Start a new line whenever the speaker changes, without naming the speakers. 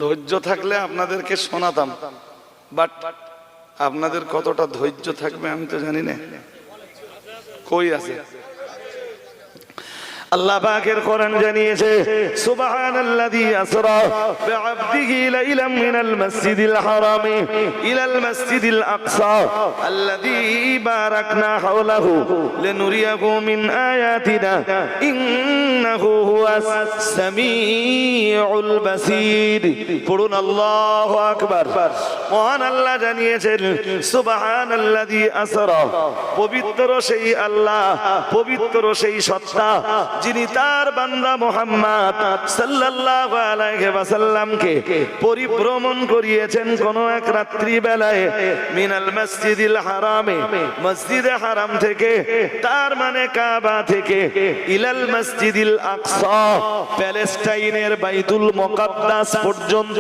ধৈর্য থাকলে আপনাদেরকে শোনাতাম, বাট আপনাদের কতটা ধৈর্য থাকবে আমি তো জানি না। কই আছে? আল্লাহ পাকের কোরআন জানিয়েছে, সুবহানাল্লাযী আসরা বিআবদিহি লাইলাম মিনাল মাসজিদিল হারাম ইলাল মাসজিদিল আকসা আল্লাযী বারাকনা হাওলাহু লিনুরিয়াহু মিন আয়াতিনা ইন্নাহু হুয়াস সামিউল বাসীর। পড়ুন আল্লাহু আকবার। মহান আল্লাহ জানিয়েছেন, সুবহানাল্লাযী আসরা, পবিত্র সেই আল্লাহ, পবিত্র সেই সত্তা যিনি তার বান্দা মুহাম্মদ সাল্লাল্লাহু আলাইহি ওয়াসাল্লামকে পরিভ্রমণ করিয়েছেন কোন এক রাত্রি বেলায়, মিনাল মসজিদিল হারামে, মসজিদে হারাম থেকে, তার মানে কাবা থেকে, ইলাল মসজিদিল আকসা, প্যালেস্টাইনের বাইতুল মুকাদ্দাস পর্যন্ত।